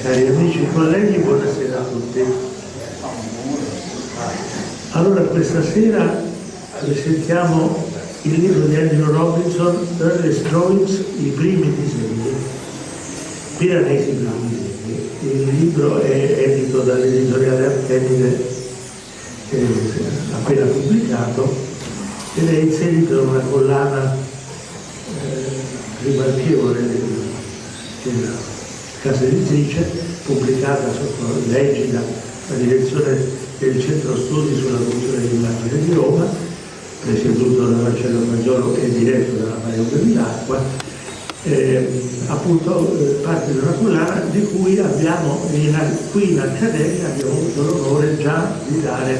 Cari amici e colleghi, buonasera a tutti. Allora, questa sera presentiamo il libro di Angelo Robinson, Earliest Drawings, i primi disegni, Piranesi primi disegni. Il libro è edito dall'editoriale Architettoniche, appena pubblicato, ed è inserito in una collana rimarchevole della casa editrice, pubblicata sotto l'egida, la direzione del Centro Studi sulla cultura dell'immagine di Roma, presieduto da Marcello Maggiolo e diretto dalla Maria Bevilacqua, appunto parte di una collana di cui abbiamo qui in Accademia abbiamo avuto l'onore già di dare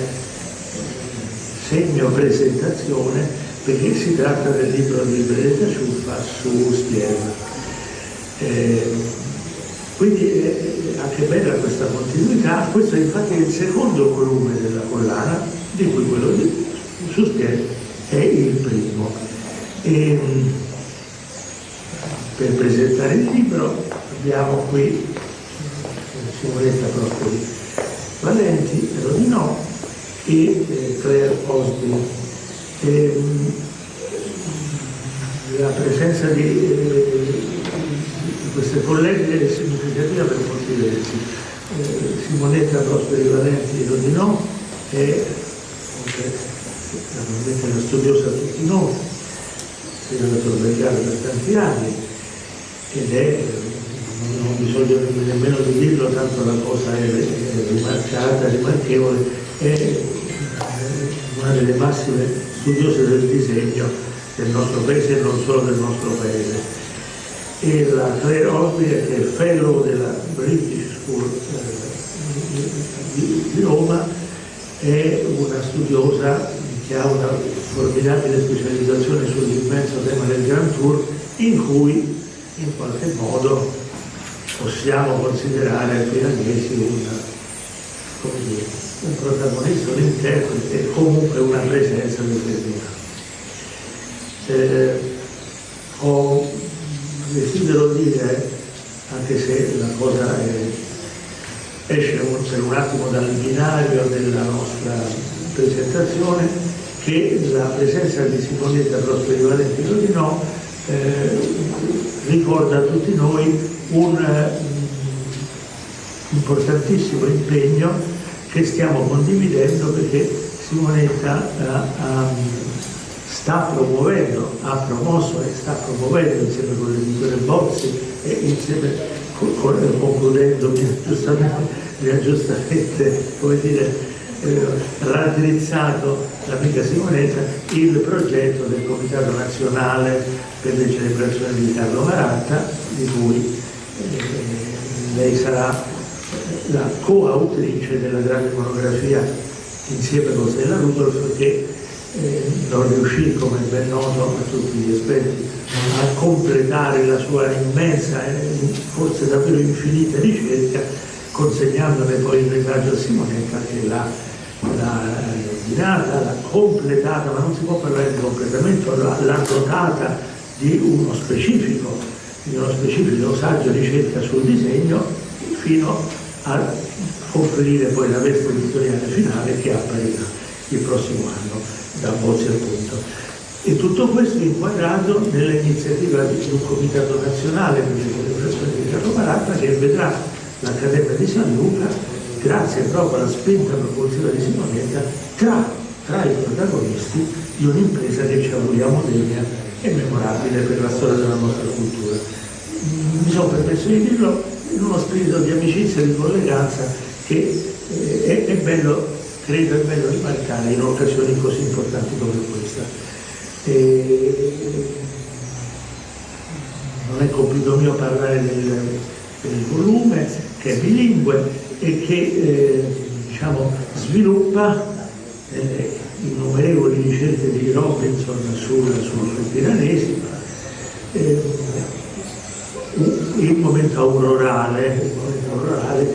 segno presentazione, perché si tratta del libro di Benedetta Ciuffa su Spiera. Quindi è anche bella questa continuità. Questo è infatti il secondo volume della collana, di cui quello su Spiera è il primo. Per presentare il libro abbiamo qui Simonetta, Prosperi, Valenti, Rodinò e Clare Hornsby. La presenza di queste colleghe è significativa per molti versi. Simonetta, Prosperi, Valenti e Rodinò è naturalmente una studiosa a tutti noi, si è andato a sorvegliare per tanti anni ed è, non ho bisogno nemmeno di dirlo, tanto la cosa è rimarcata, rimarchevole, è una delle massime studiose del disegno del nostro paese e non solo del nostro paese. E la Clare Hornsby, che è fellow della British School di Roma, è una studiosa che ha una formidabile specializzazione sull'immenso tema del Grand Tour, in cui in qualche modo possiamo considerare Piranesi un protagonista, un interprete e comunque una presenza determinata. Desidero dire, anche se la cosa esce per un attimo dal binario della nostra presentazione, che la presenza di Simonetta, Prosperi, Valenti e Rodinò ricorda a tutti noi un importantissimo impegno che stiamo condividendo, perché Simonetta sta promuovendo, ha promosso e sta promuovendo insieme con l'editore Bozzi e insieme concludendo mi ha giustamente raddrizzato l'amica Simonetta il progetto del Comitato Nazionale per le celebrazioni di Carlo Maratta, di cui lei sarà la coautrice della grande monografia insieme con Stella Rudolph, che non riuscì, come è ben noto a tutti gli esperti, a completare la sua immensa e forse davvero infinita ricerca, consegnandone poi il retaggio a Simonetta, che l'ha ordinata, l'ha completata, ma non si può parlare di completamento, l'ha dotata di uno specifico saggio ricerca sul disegno, fino a conferire poi la veste editoriale finale che apparirà il prossimo anno da Bozzi appunto. E tutto questo inquadrato nell'iniziativa di un comitato nazionale per le celebrazioni di Carlo Maratta, che vedrà l'Accademia di San Luca, grazie proprio alla spinta propulsiva di Simonetta, tra i protagonisti di un'impresa che ci auguriamo degna e memorabile per la storia della nostra cultura. Mi sono permesso di dirlo in uno spirito di amicizia e di colleganza che è bello, credo è bello rimarcare in occasioni così importanti come questa. Non è compito mio parlare del volume, che è bilingue e che sviluppa innumerevoli ricerche di Robinson sul Piranesi, il momento aurorale,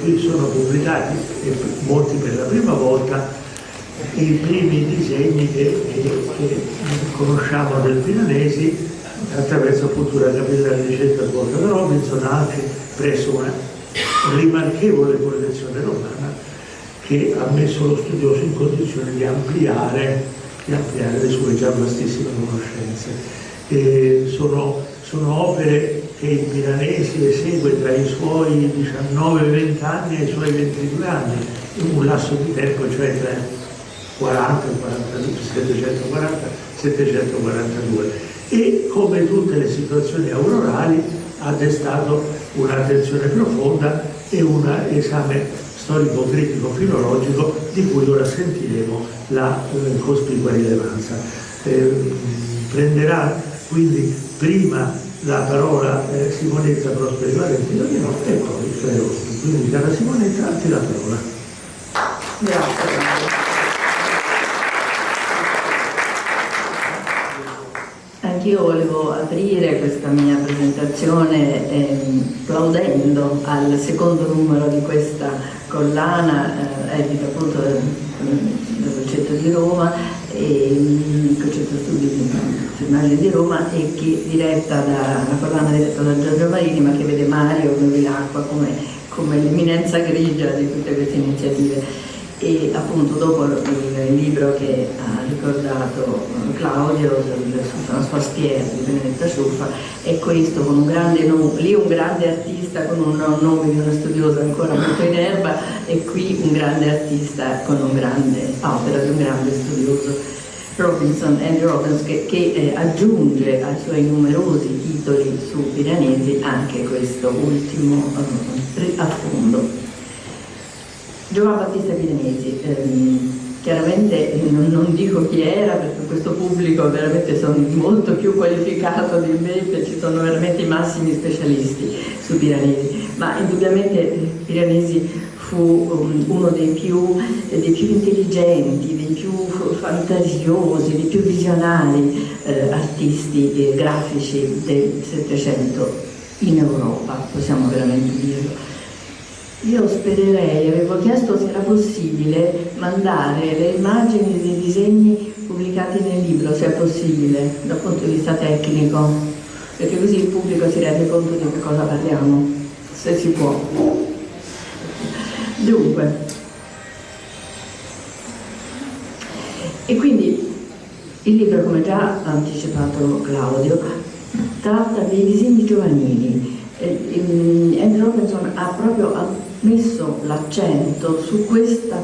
qui sono pubblicati, e molti per la prima volta, i primi disegni che conosciamo del Piranesi attraverso appunto una capillare ricerca svolta da Robinson, anche presso una rimarchevole collezione romana che ha messo lo studioso in condizione di ampliare le sue già vastissime conoscenze. Sono opere che il Piranesi esegue tra i suoi 19-20 anni e i suoi 22 anni, in un lasso di tempo, cioè tra 742, e come tutte le situazioni aurorali ha destato un'attenzione profonda e un esame storico-critico filologico di cui ora sentiremo la cospicua rilevanza. Prenderà quindi prima la parola Simonetta, Prosperi, Valenti, Rodinò e poi Clare Hornsby. Quindi cara Simonetta, ti la parola. Grazie. Anch'io volevo aprire questa mia presentazione plaudendo al secondo numero di questa collana, edita appunto dal concetto di Roma, il concetto studi su immagini di Roma, e che una collana diretta da Giovanili, ma che vede Mario Novilacqua come l'eminenza grigia di tutte queste iniziative. E appunto dopo il libro che ha ricordato Claudio sul Prosperi di Benedetta Ciuffa, è questo con un grande nome, lì un grande artista con un nome di uno studioso ancora molto in erba, e qui un grande artista con un grande opera di un grande studioso, Andrew Robinson, che aggiunge ai suoi numerosi titoli su Piranesi anche questo ultimo affondo. Giovanni Battista Piranesi, chiaramente non dico chi era, perché questo pubblico veramente sono molto più qualificato di me, ci sono veramente i massimi specialisti su Piranesi, ma indubbiamente Piranesi fu uno dei più intelligenti, dei più fantasiosi, dei più visionari artisti grafici del Settecento in Europa, possiamo veramente dirlo. Io spererei, avevo chiesto se era possibile mandare le immagini dei disegni pubblicati nel libro, se è possibile, dal punto di vista tecnico, perché così il pubblico si rende conto di che cosa parliamo, se si può. Dunque, e quindi il libro, come già ha anticipato Claudio, tratta dei disegni giovanili. Andrew Robinson ha proprio messo l'accento su questa, ha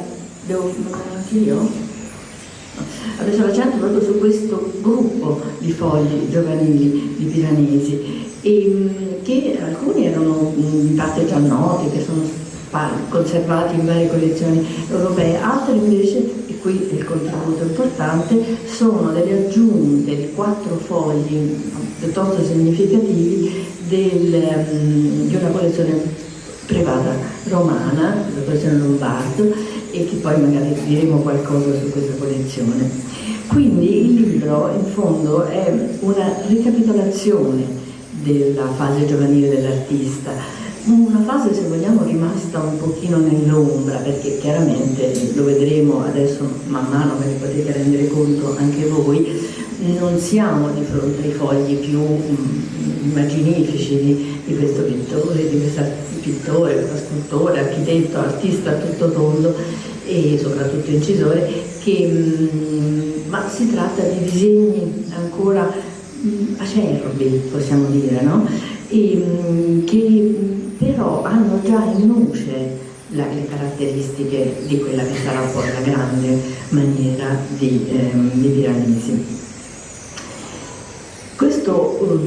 messo l'accento proprio su questo gruppo di fogli giovanili di Piranesi, che alcuni erano in parte già noti, che sono conservati in varie collezioni europee, altri invece, e qui il contributo importante, sono delle aggiunte di 4 fogli piuttosto significativi di una collezione privata romana, la collezione Lombardo, e che poi magari diremo qualcosa su questa collezione. Quindi il libro in fondo è una ricapitolazione della fase giovanile dell'artista, una fase, se vogliamo, rimasta un pochino nell'ombra, perché chiaramente lo vedremo adesso man mano, ve ne potete rendere conto anche voi, non siamo di fronte ai fogli più immaginifici di questo pittore, scultore, architetto, artista a tutto tondo e soprattutto incisore, ma si tratta di disegni ancora acerbi, possiamo dire, no? Che però hanno già in nuce le caratteristiche di quella che sarà poi la grande maniera di Piranesi.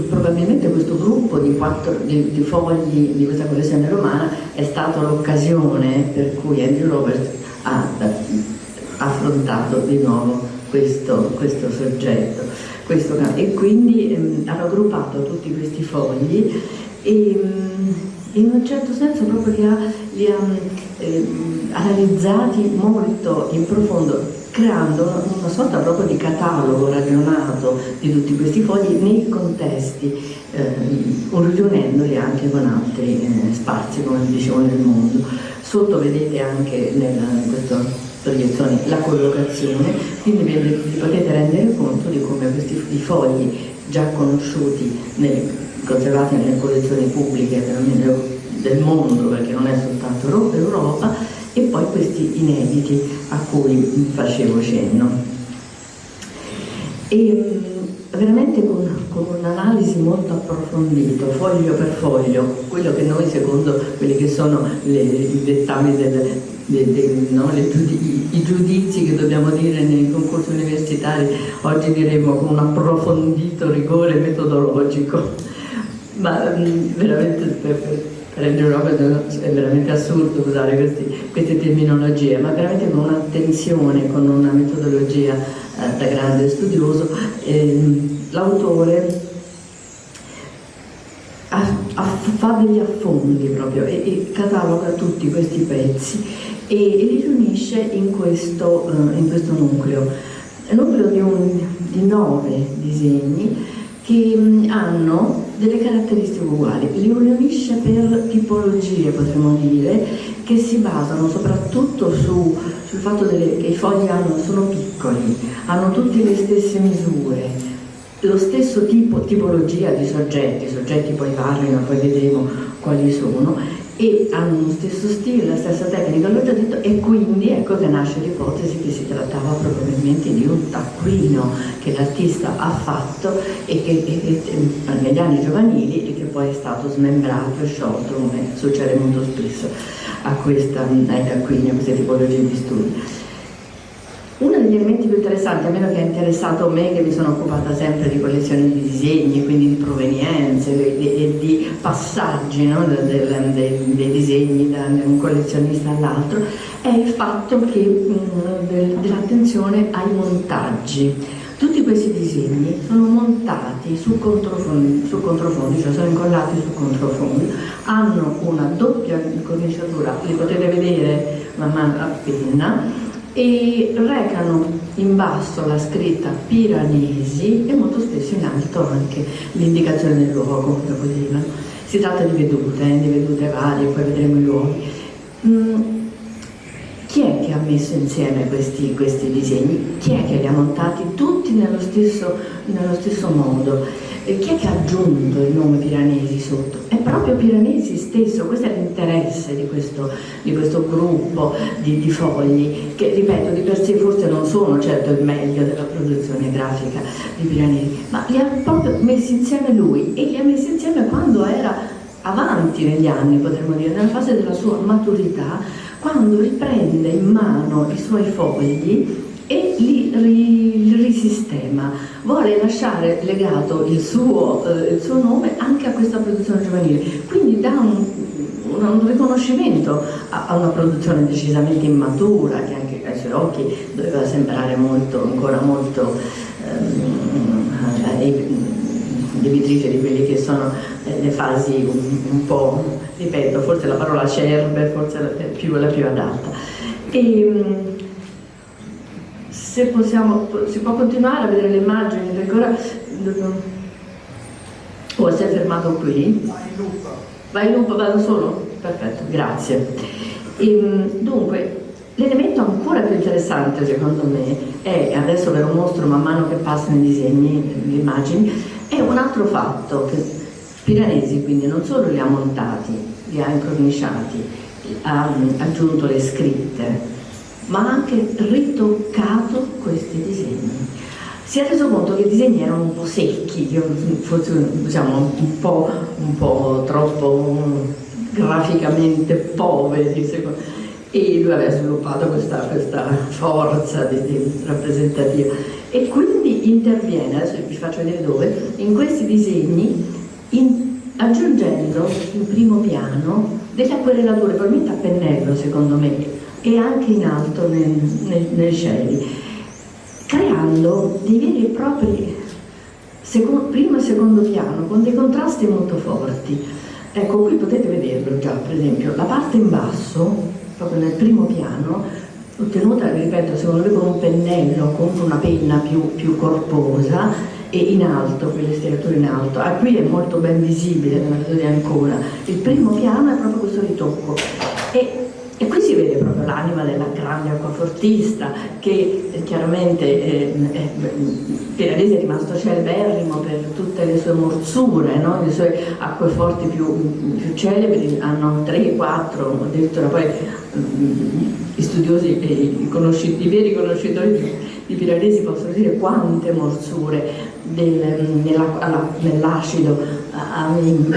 Probabilmente questo gruppo di fogli di questa collezione romana è stata l'occasione per cui Andrew Roberts ha affrontato di nuovo questo soggetto, e quindi ha raggruppato tutti questi fogli e in un certo senso proprio li ha analizzati molto in profondo, creando una sorta proprio di catalogo ragionato di tutti questi fogli nei contesti, riunendoli anche con altri spazi, come dicevo, nel mondo. Sotto vedete anche in questa proiezione la collocazione, quindi vi potete rendere conto di come questi fogli già conosciuti, conservati nelle collezioni pubbliche del mondo, perché non è soltanto Europa, e poi questi inediti a cui facevo cenno. E veramente con un'analisi molto approfondita, foglio per foglio, quello che noi, secondo quelli che sono i dettami i giudizi che dobbiamo dire nei concorsi universitari, oggi diremmo con un approfondito rigore metodologico, ma veramente per rendere una cosa è veramente assurdo usare queste terminologie, ma veramente con un'attenzione, con una metodologia da grande studioso. L'autore fa degli affondi proprio e cataloga tutti questi pezzi e li riunisce in questo nucleo di 9 disegni che hanno delle caratteristiche uguali, li riunisce per tipologie, potremmo dire, che si basano soprattutto sul fatto che i fogli sono piccoli, hanno tutte le stesse misure, lo stesso tipologia di soggetti poi variano, poi vedremo quali sono, e hanno lo stesso stile, la stessa tecnica, l'ho già detto, e quindi ecco che nasce l'ipotesi che si trattava probabilmente di un taccuino che l'artista ha fatto e che negli anni giovanili e che poi è stato smembrato e sciolto, come succede molto spesso ai taccuini, a queste tipologie di studi. Uno degli elementi più interessanti, a meno che ha interessato me, che mi sono occupata sempre di collezioni di disegni, quindi di provenienze e di passaggi, no, dei disegni da un collezionista all'altro, è il fatto dell'attenzione ai montaggi. Tutti questi disegni sono montati su controfondi, cioè sono incollati su controfondi, hanno una doppia incorniciatura, li potete vedere man mano a penna, e recano in basso la scritta Piranesi e molto spesso in alto anche l'indicazione del luogo, dopo dirlo. Si tratta di vedute varie, poi vedremo i luoghi. Chi è che ha messo insieme questi disegni? Chi è che li ha montati tutti nello stesso modo? E chi è che ha aggiunto il nome Piranesi sotto? È proprio Piranesi stesso, questo è l'interesse di questo gruppo di fogli, che ripeto di per sé forse non sono certo il meglio della produzione grafica di Piranesi, ma li ha proprio messi insieme lui, e li ha messi insieme quando era avanti negli anni, potremmo dire, nella fase della sua maturità, quando riprende in mano i suoi fogli e li risistema, vuole lasciare legato il suo nome anche a questa produzione giovanile, quindi dà un riconoscimento a una produzione decisamente immatura, che anche ai suoi occhi doveva sembrare ancora molto debitrice di quelle che sono le fasi un po', ripeto, forse la parola acerbe, forse la più adatta. Se si può continuare a vedere le immagini, perché ora si è fermato qui? Vai in loop, vado solo? Perfetto, grazie. Dunque, l'elemento ancora più interessante secondo me è, adesso ve lo mostro man mano che passano i disegni, le immagini, è un altro fatto, che Piranesi quindi non solo li ha montati, li ha incorniciati, ha aggiunto le scritte, ma ha anche ritoccato questi disegni. Si è reso conto che i disegni erano un po' secchi, forse diciamo un po' troppo graficamente poveri, e lui aveva sviluppato questa forza di rappresentativa, e quindi interviene, adesso vi faccio vedere dove, in questi disegni, aggiungendo in primo piano delle acquerellature, probabilmente a pennello secondo me, e anche in alto nei cieli, creando dei veri e propri primo e secondo piano con dei contrasti molto forti. Ecco, qui potete vederlo già, per esempio, la parte in basso, proprio nel primo piano, ottenuta, ripeto, secondo me con un pennello, con una penna più corposa, e in alto, quelle striature in alto. Qui è molto ben visibile, non lo vedete ancora. Il primo piano è proprio questo ritocco. E qui si vede proprio l'anima della grande acquafortista, che chiaramente Piranesi è rimasto celeberrimo per tutte le sue morsure, no? Le sue acqueforti più celebri hanno 3, 4, addirittura poi gli studiosi, i veri conoscitori di Piranesi possono dire quante morsure nell'acido,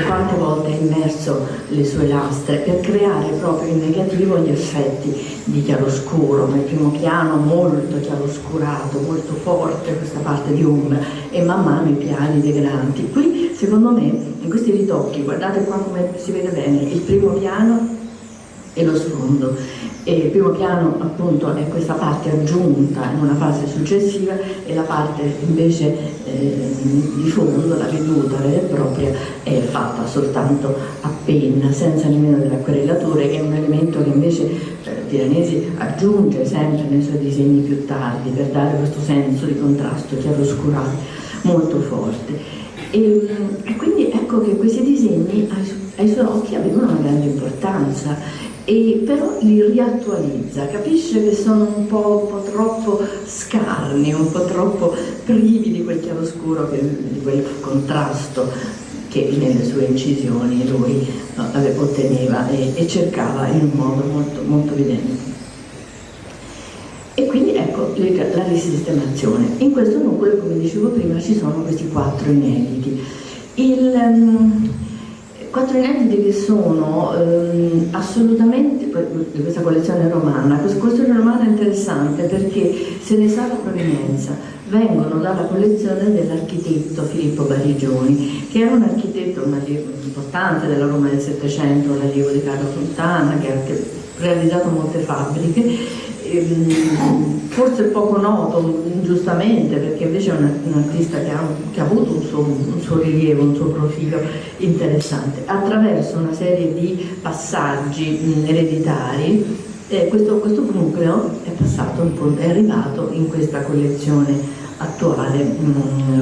quante volte ha immerso le sue lastre per creare proprio in negativo gli effetti di chiaroscuro. Nel primo piano molto chiaroscurato, molto forte questa parte di ombra, e man mano i piani degradanti. Qui secondo me in questi ritocchi, guardate qua come si vede bene il primo piano e lo sfondo. E il primo piano appunto è questa parte aggiunta in una fase successiva, e la parte invece di fondo, la veduta vera e propria, è fatta soltanto a penna, senza nemmeno delle acquerellature, che è un elemento che invece Piranesi aggiunge sempre nei suoi disegni più tardi per dare questo senso di contrasto chiaroscurato molto forte. E quindi ecco che questi disegni ai suoi occhi avevano una grande importanza, e però li riattualizza, capisce che sono un po' troppo scarni, un po' troppo privi di quel chiaroscuro, di quel contrasto che nelle sue incisioni lui otteneva e cercava in un modo molto, molto evidente. E quindi ecco la risistemazione. In questo nucleo, come dicevo prima, ci sono questi 4 inediti. 4 inediti che sono assolutamente di questa collezione romana. Questa collezione romana è interessante perché se ne sa la provenienza. Vengono dalla collezione dell'architetto Filippo Barigioni, che era un architetto, un allievo importante della Roma del Settecento, un allievo di Carlo Fontana, che ha realizzato molte fabbriche. Forse poco noto ingiustamente, perché invece è un artista che ha avuto un suo rilievo, un suo profilo interessante. Attraverso una serie di passaggi ereditari, questo nucleo è arrivato in questa collezione attuale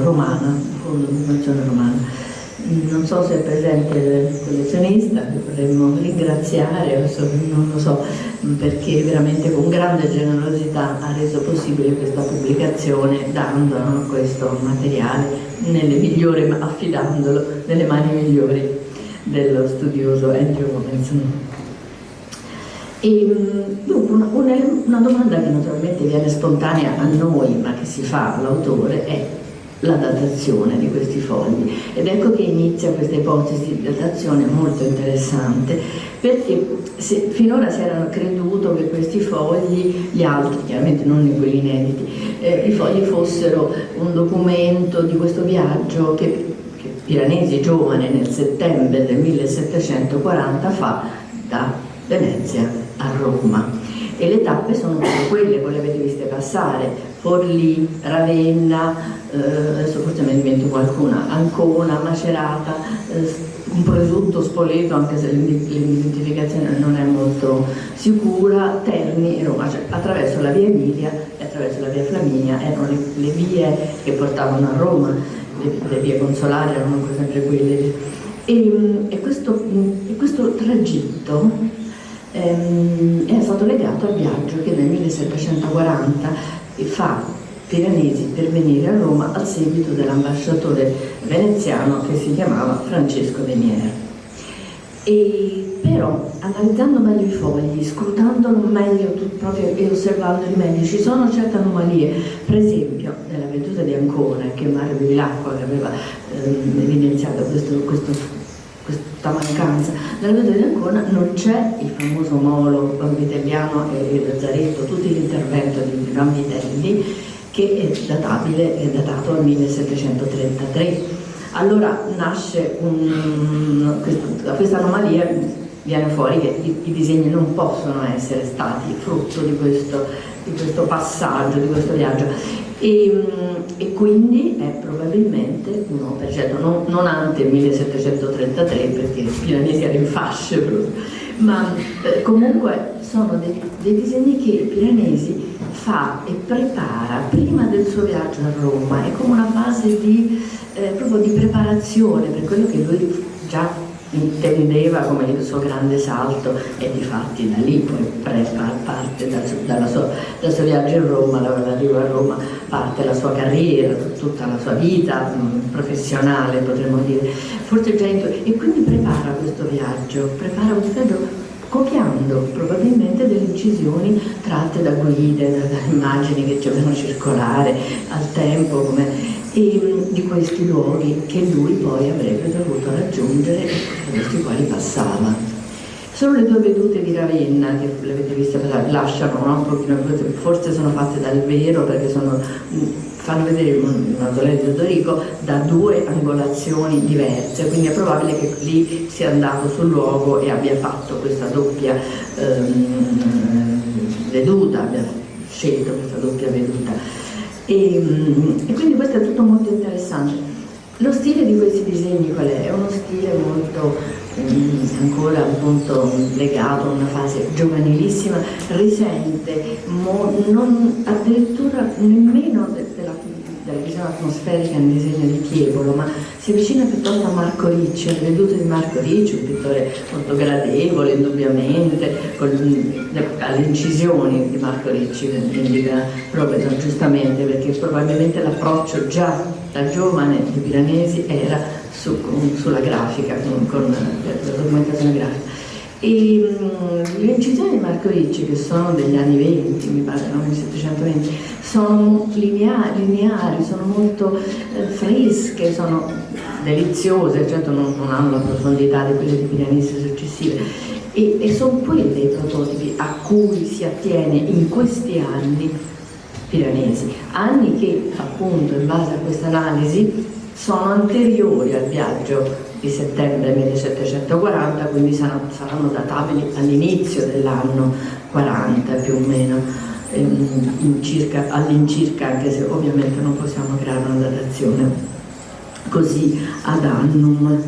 romana, fondo di collezione romana. Non so se è presente il collezionista, che vorremmo ringraziare, adesso non lo so, perché veramente con grande generosità ha reso possibile questa pubblicazione, dando questo materiale affidandolo nelle mani migliori dello studioso Andrew Robinson. E dunque una domanda che naturalmente viene spontanea a noi, ma che si fa all'autore, è la datazione di questi fogli, ed ecco che inizia questa ipotesi di datazione molto interessante, perché finora si era creduto che questi fogli, gli altri chiaramente non quelli inediti, i fogli fossero un documento di questo viaggio che Piranesi, giovane, nel settembre del 1740 fa da Venezia a Roma, e le tappe sono proprio quelle, voi le avete viste passare: Forlì, Ravenna, adesso forse me ne divento qualcuna, Ancona, Macerata, un presunto Spoleto, anche se l'identificazione non è molto sicura, Terni e Roma. Cioè, attraverso la via Emilia e attraverso la via Flaminia erano le vie che portavano a Roma, le vie consolari erano sempre quelle. E questo tragitto è stato legato al viaggio che nel 1740 fa Piranesi per venire a Roma al seguito dell'ambasciatore veneziano che si chiamava Francesco Venier. E però, analizzando meglio i fogli, scrutandolo meglio proprio e osservandoli meglio, ci sono certe anomalie. Per esempio nella veduta di Ancona, che Mario Bevilacqua che aveva evidenziato questa mancanza, nella veduta di Ancona non c'è il famoso molo vitelliano e il lazzaretto, tutto l'intervento di Gian Vitelli, che è datato al 1733. Allora nasce da questa anomalia, viene fuori che i disegni non possono essere stati frutto di questo passaggio, di questo viaggio, e quindi è probabilmente un'opera, certo non ante il 1733, perché Piranesi era in fasce proprio, ma comunque sono dei disegni che Piranesi fa e prepara prima del suo viaggio a Roma. È come una fase proprio di preparazione per quello che lui già intendeva come il suo grande salto, e difatti da lì poi parte dal suo viaggio in Roma, dall'arrivo a Roma parte la sua carriera, tutta la sua vita professionale, potremmo dire, forse già e quindi prepara questo viaggio copiando probabilmente delle incisioni tratte da guide, da immagini che dovevano circolare al tempo, e di questi luoghi che lui poi avrebbe dovuto raggiungere e attraverso i quali passava. Sono le due vedute di Ravenna, che le avete viste, lasciano un pochino, forse sono fatte dal vero, perché fanno vedere un mausoleo di Teodorico da due angolazioni diverse, quindi è probabile che lì sia andato sul luogo e abbia fatto questa doppia veduta, abbia scelto questa doppia veduta. E quindi questo è tutto molto interessante. Lo stile di questi disegni qual è? È uno stile molto ancora appunto legato a una fase giovanilissima, risente non addirittura nemmeno della visione atmosferica nel disegno di Tiepolo, ma si avvicina piuttosto a Marco Ricci, alle vedute di Marco Ricci, un pittore molto gradevole indubbiamente, alle incisioni di Marco Ricci indica proprio giustamente, perché probabilmente l'approccio già da giovane di Piranesi era sulla grafica, con la documentazione grafica. E le incisioni di Marco Ricci, che sono degli anni 20, mi pare, no? 1720, sono lineari, sono molto fresche, sono deliziose, certo non hanno la profondità di quelle di Piranesi successive, e sono quelli i prototipi a cui si attiene in questi anni Piranesi, anni che appunto in base a questa analisi sono anteriori al viaggio di settembre 1740, quindi saranno databili all'inizio dell'anno 40 più o meno, all'incirca, anche se ovviamente non possiamo creare una datazione così ad annum.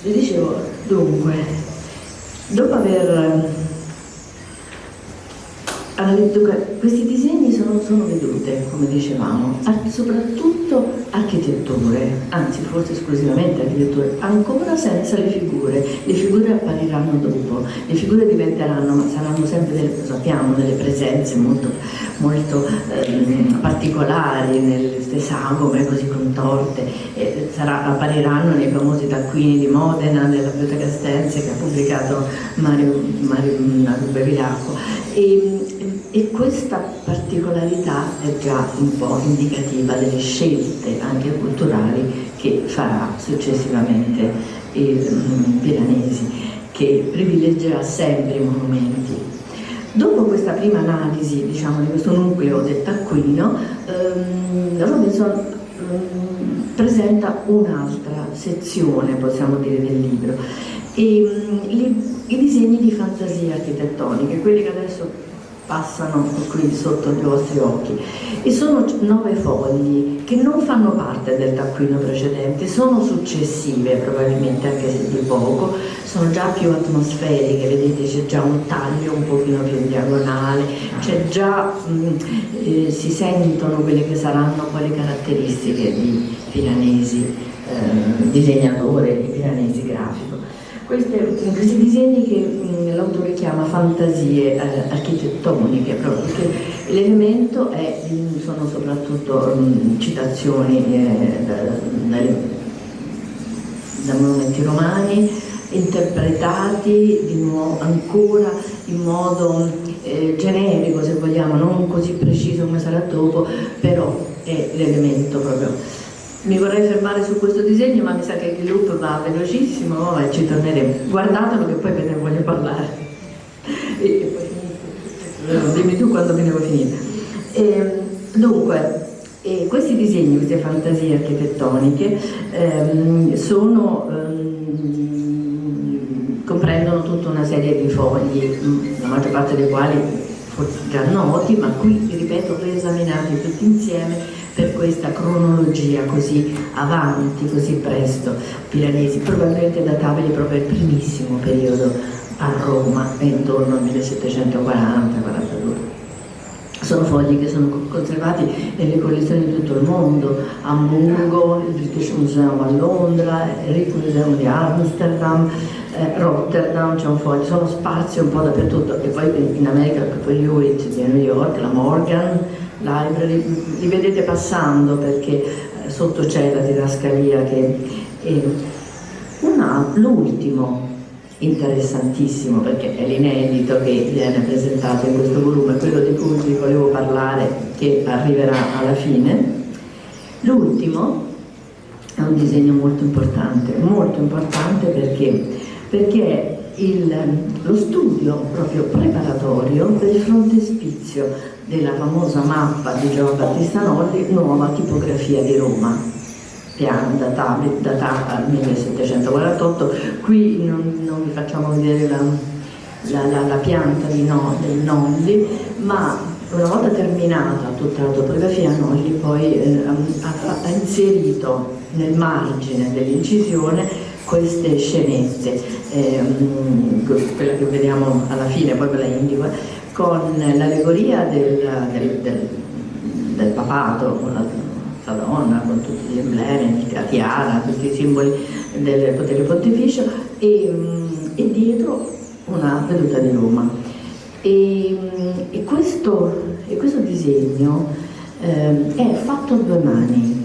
Vi dicevo, dunque, dopo aver questi disegni sono vedute, come dicevamo, soprattutto architetture, anzi forse esclusivamente architetture, ancora senza le figure. Le figure appariranno dopo, le figure diventeranno, ma saranno sempre delle presenze molto, molto particolari, nelle sagome così contorte, appariranno nei famosi taccuini di Modena, nella Biblioteca Stense che ha pubblicato Mario Bevilacqua. E questa particolarità è già un po' indicativa delle scelte anche culturali che farà successivamente Piranesi, che privilegerà sempre i monumenti. Dopo questa prima analisi, diciamo, di questo nucleo del taccuino, Robinson presenta un'altra sezione, possiamo dire, del libro, i disegni di fantasie architettoniche, quelli che adesso passano qui sotto i vostri occhi, e sono 9 fogli che non fanno parte del taccuino precedente, sono successive probabilmente, anche se di poco, sono già più atmosferiche, vedete c'è già un taglio un pochino più in diagonale, c'è già si sentono quelle che saranno poi le caratteristiche di Piranesi disegnatore, di Piranesi grafico. Questi disegni che l'autore chiama fantasie architettoniche, proprio perché l'elemento sono soprattutto citazioni da monumenti romani, interpretati di nuovo ancora in modo generico, se vogliamo, non così preciso come sarà dopo, però è l'elemento proprio. Mi vorrei fermare su questo disegno, ma mi sa che il loop va velocissimo e ci torneremo. Guardatelo che poi ve ne voglio parlare. E poi dimmi tu quando me ne vuoi finire. Dunque, questi disegni, queste fantasie architettoniche comprendono tutta una serie di fogli, la maggior parte dei quali forse già noti, ma qui, ripeto, riesaminati tutti insieme per questa cronologia così avanti, così presto. Piranesi, probabilmente databili proprio al primissimo periodo a Roma, intorno al 1740-42. Sono fogli che sono conservati nelle collezioni di tutto il mondo, Amburgo, il British Museum a Londra, il Rijksmuseum di Amsterdam, Rotterdam, c'è un foglio, sono sparsi un po' dappertutto, e poi in America, poi Hewitt di New York, la Morgan Library, li vedete passando perché sotto c'è la didascalia che l'ultimo interessantissimo, perché è l'inedito che viene presentato in questo volume, quello di cui vi volevo parlare, che arriverà alla fine. L'ultimo è un disegno molto importante perché è lo studio proprio preparatorio del frontespizio della famosa mappa di Giovanni Battista Piranesi, Nuova tipografia di Roma, piano datata al 1748. Qui non vi facciamo vedere la pianta del Nolli, ma una volta terminata tutta la topografia, Nolli poi ha inserito nel margine dell'incisione queste scenette, quella che vediamo alla fine, poi ve la indico, con l'allegoria del papato, con la donna, con tutti gli emblemi, la tiara, tutti i simboli del potere pontificio, e dietro una veduta di Roma. E questo disegno è fatto a due mani,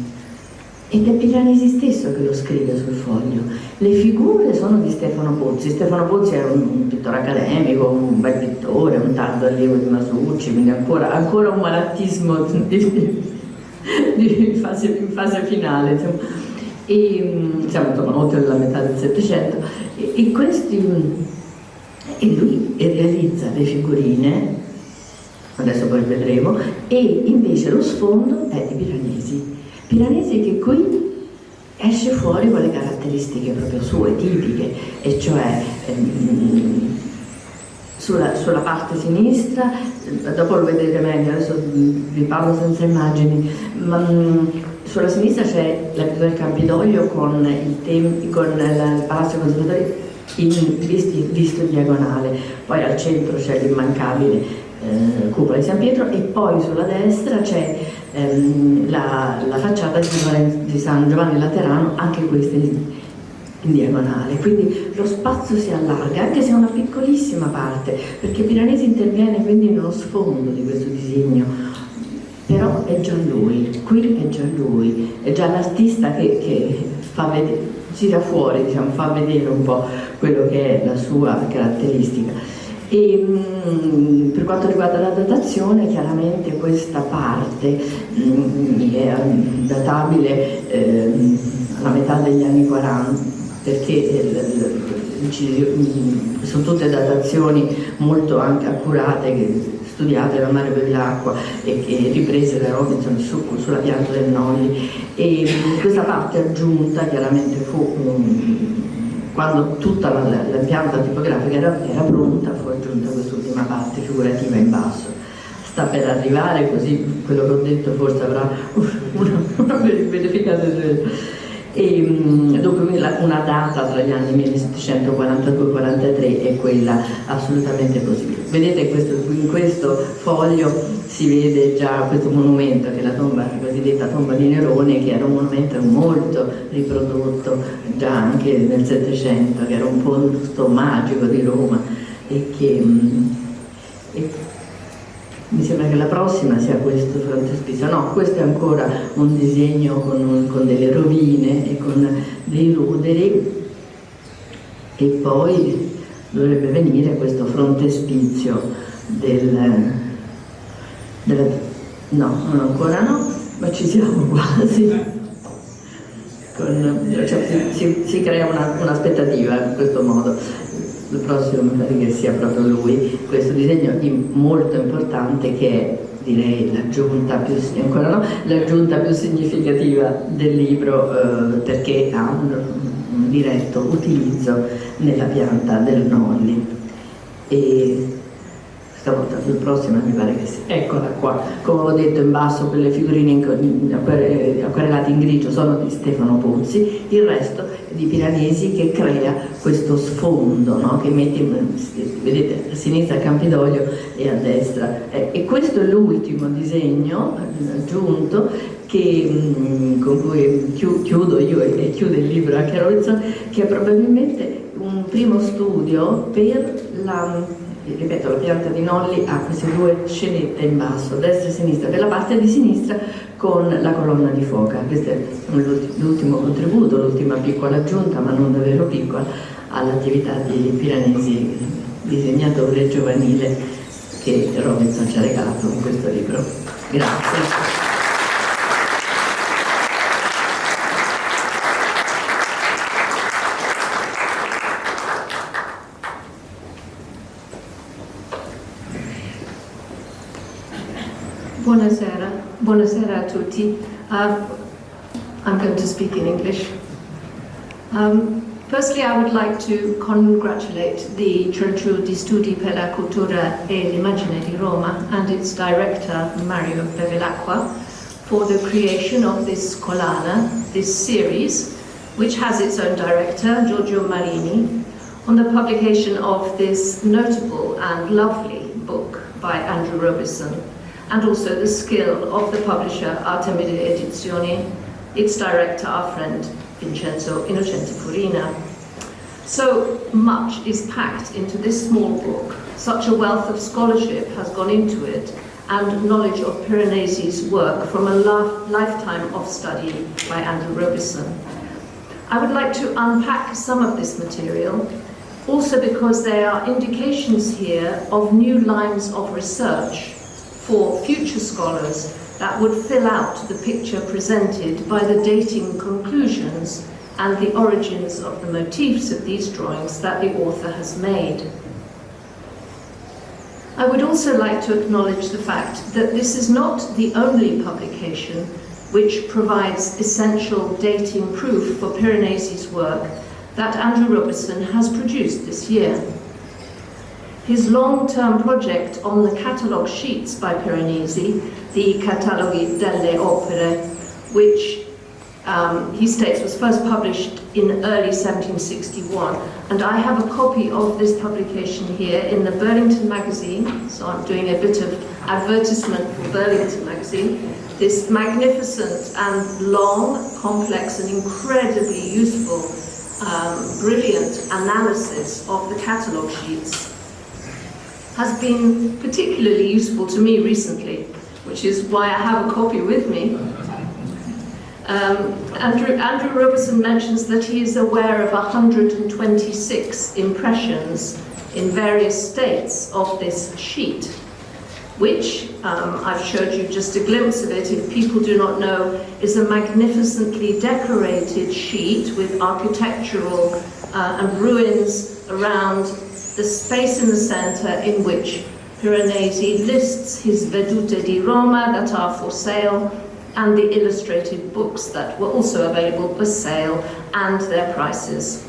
ed è Piranesi stesso che lo scrive sul foglio. Le figure sono di Stefano Pozzi. Stefano Pozzi era un pittore accademico, un bel pittore, un tardo allievo di Masucci, quindi ancora un malattismo in fase finale, insomma. Siamo oltre la metà del Settecento, e lui realizza le figurine, adesso poi vedremo, e invece lo sfondo è di Piranesi che qui esce fuori con le caratteristiche proprio sue, tipiche, e cioè sulla parte sinistra, dopo lo vedrete meglio, adesso vi parlo senza immagini, ma sulla sinistra c'è la del Campidoglio con il Palazzo Conservatorio visto in diagonale, poi al centro c'è l'immancabile cupola di San Pietro, e poi sulla destra c'è la facciata di San Giovanni Laterano, anche questa in diagonale, quindi lo spazio si allarga, anche se è una piccolissima parte, perché Piranesi interviene quindi nello sfondo di questo disegno, però è già lui, qui è già lui, è già l'artista che fa vedere, tira fuori, diciamo, fa vedere un po' quello che è la sua caratteristica. E per quanto riguarda la datazione, chiaramente questa parte è databile alla metà degli anni 40, perché sono tutte datazioni molto anche accurate, studiate da Mario Bevilacqua e riprese da Robinson sulla pianta del Nolli, e questa parte aggiunta chiaramente fu quando tutta la pianta tipografica era pronta, fu aggiunta quest'ultima parte figurativa in basso. Sta per arrivare, così quello che ho detto forse avrà una verificazione. E dunque una data tra gli anni 1742-43 è quella assolutamente possibile. Vedete in questo foglio si vede già questo monumento, che è la cosiddetta tomba di Nerone, che era un monumento molto riprodotto già anche nel Settecento, che era un posto magico di Roma, e che mi sembra che la prossima sia questo frontespizio. No, questo è ancora un disegno con delle rovine e con dei ruderi, e poi dovrebbe venire questo frontespizio no, ancora no, ma ci siamo quasi. Si crea un'aspettativa in questo modo. Il prossimo mi pare che sia proprio lui, questo disegno molto importante, che è, direi, l'aggiunta più significativa del libro, perché ha un diretto utilizzo nella pianta del Nolli. E stavolta sul prossimo mi pare che sia, eccola qua, come ho detto in basso, quelle figurine acquarellate in grigio sono di Stefano Pozzi, il resto è di Piranesi, che crea questo sfondo, no? Che mette, vedete, a sinistra Campidoglio e a destra, e questo è l'ultimo disegno aggiunto con cui chiudo io e chiude il libro anche Robinson, che è probabilmente un primo studio per la pianta di Nolli ha queste due scenette in basso, destra e sinistra, per la parte di sinistra con la colonna di foca. Questo è l'ultimo contributo, l'ultima piccola aggiunta, ma non davvero piccola, all'attività di Piranesi, disegnatore giovanile, che Robinson ci ha regalato con questo libro. Grazie. Buonasera a tutti. I'm going to speak in English. Firstly, I would like to congratulate the Centro di Studi per la Cultura e l'Immagine di Roma and its director, Mario Bevilacqua, for the creation of this collana, this series, which has its own director, Giorgio Marini, on the publication of this notable and lovely book by Andrew Robison, and also the skill of the publisher Artemide Edizioni, its director, our friend Vincenzo Innocenti Furina. So much is packed into this small book, such a wealth of scholarship has gone into it, and knowledge of Piranesi's work from a lifetime of study by Andrew Robison. I would like to unpack some of this material, also because there are indications here of new lines of research for future scholars that would fill out the picture presented by the dating conclusions and the origins of the motifs of these drawings that the author has made. I would also like to acknowledge the fact that this is not the only publication which provides essential dating proof for Piranesi's work that Andrew Robison has produced this year. His long-term project on the catalogue sheets by Piranesi, the Cataloghi delle Opere, which he states was first published in early 1761, and I have a copy of this publication here in the Burlington magazine, so I'm doing a bit of advertisement for Burlington magazine. This magnificent and long, complex and incredibly useful, brilliant analysis of the catalogue sheets has been particularly useful to me recently, which is why I have a copy with me. Andrew Robison mentions that he is aware of 126 impressions in various states of this sheet, which I've showed you just a glimpse of it, if people do not know, is a magnificently decorated sheet with architectural and ruins around the space in the center in which Piranesi lists his vedute di Roma that are for sale, and the illustrated books that were also available for sale, and their prices.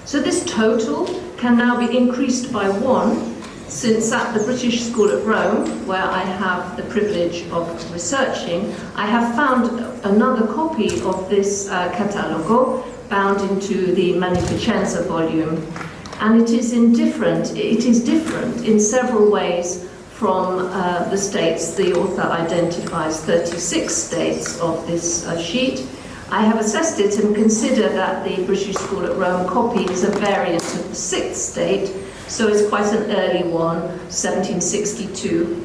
So this total can now be increased by one, since at the British School at Rome, where I have the privilege of researching, I have found another copy of this catalogo bound into the Magnificenza volume. And it is different in several ways from the states. The author identifies 36 states of this sheet. I have assessed it and consider that the British School at Rome copy is a variant of the 6th state, so it's quite an early one, 1762.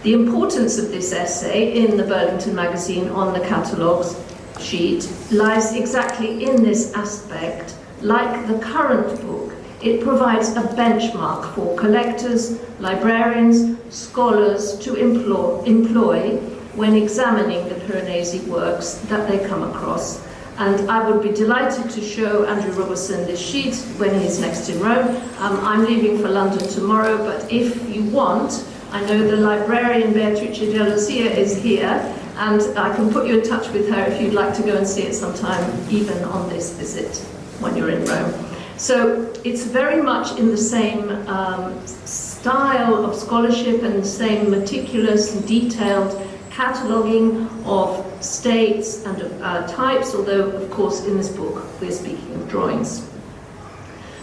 The importance of this essay in the Burlington magazine on the catalogues sheet lies exactly in this aspect. Like the current book, it provides a benchmark for collectors, librarians, scholars to employ when examining the Piranesi works that they come across. And I would be delighted to show Andrew Robison this sheet when he's next in Rome. I'm leaving for London tomorrow, but if you want, I know the librarian Beatrice de Lucia is here, and I can put you in touch with her if you'd like to go and see it sometime, even on this visit when you're in Rome. So it's very much in the same style of scholarship and the same meticulous and detailed cataloguing of states and of types, although of course in this book we're speaking of drawings.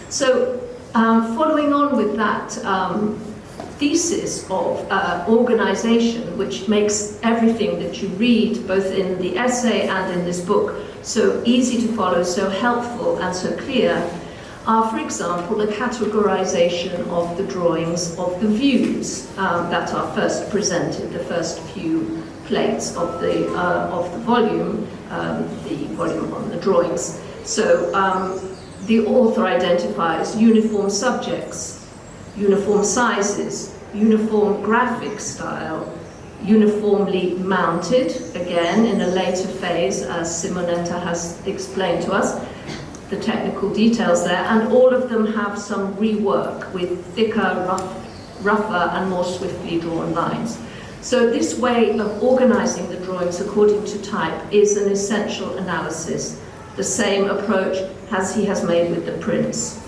So following on with that thesis of organization, which makes everything that you read, both in the essay and in this book, so easy to follow, so helpful and so clear, are, for example, the categorization of the drawings of the views that are first presented, the first few plates of the volume on the drawings. So the author identifies uniform subjects, uniform sizes, uniform graphic style, uniformly mounted, again in a later phase, as Simonetta has explained to us, the technical details there, and all of them have some rework with thicker, rougher and more swiftly drawn lines. So this way of organizing the drawings according to type is an essential analysis, the same approach as he has made with the prints.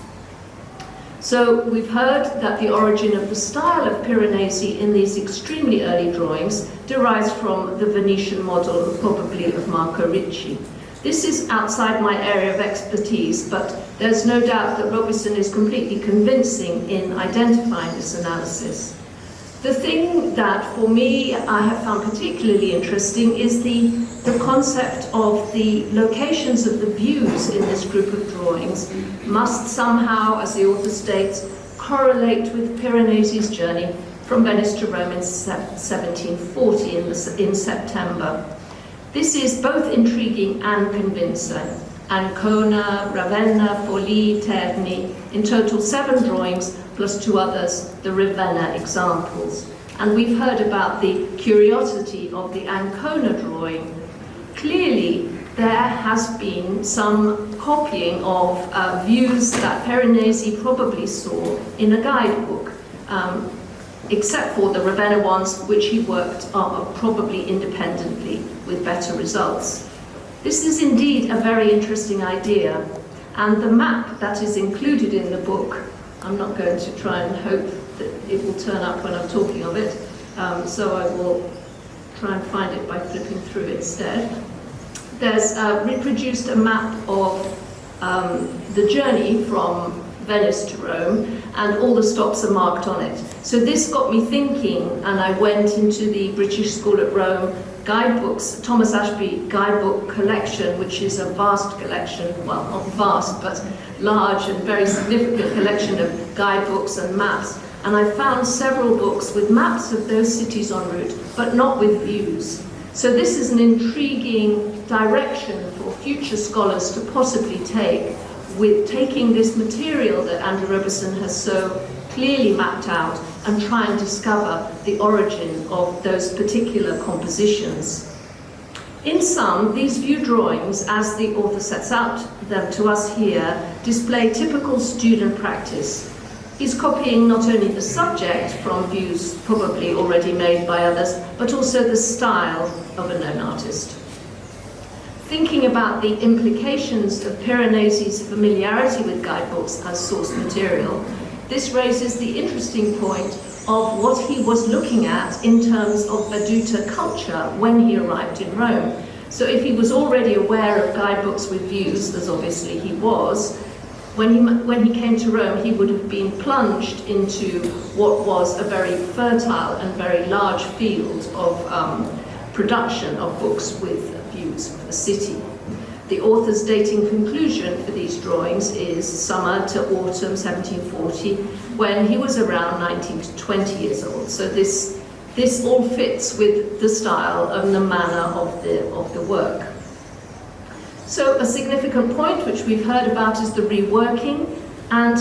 So we've heard that the origin of the style of Piranesi in these extremely early drawings derives from the Venetian model, probably of Marco Ricci. This is outside my area of expertise, but there's no doubt that Robison is completely convincing in identifying this analysis. The thing that, for me, I have found particularly interesting is the concept of the locations of the views in this group of drawings must somehow, as the author states, correlate with Piranesi's journey from Venice to Rome in 1740 in September. This is both intriguing and convincing. Ancona, Ravenna, Forlì, Terni, in total 7 drawings, plus 2 others, the Ravenna examples. And we've heard about the curiosity of the Ancona drawing. Clearly, there has been some copying of views that Piranesi probably saw in a guidebook, except for the Ravenna ones, which he worked probably independently with better results. This is indeed a very interesting idea, and the map that is included in the book, I'm not going to try and hope that it will turn up when I'm talking of it, so I will try and find it by flipping through instead. There's reproduced a map of the journey from Venice to Rome, and all the stops are marked on it. So this got me thinking, and I went into the British School at Rome guidebooks, Thomas Ashby guidebook collection, which is a vast collection, well, not vast, but large and very significant collection of guidebooks and maps. And I found several books with maps of those cities en route, but not with views. So this is an intriguing direction for future scholars to possibly take, with taking this material that Andrew Robison has so clearly mapped out and try and discover the origin of those particular compositions. In sum, these view drawings, as the author sets out them to us here, display typical student practice. He's copying not only the subject from views probably already made by others, but also the style of a known artist. Thinking about the implications of Piranesi's familiarity with guidebooks as source material, this raises the interesting point of what he was looking at in terms of vedute culture when he arrived in Rome. So if he was already aware of guidebooks with views, as obviously he was, when he came to Rome, he would have been plunged into what was a very fertile and very large field of production of books with views for the city. The author's dating conclusion for these drawings is summer to autumn 1740, when he was around 19 to 20 years old. So this all fits with the style and the manner of the work. So a significant point which we've heard about is the reworking, and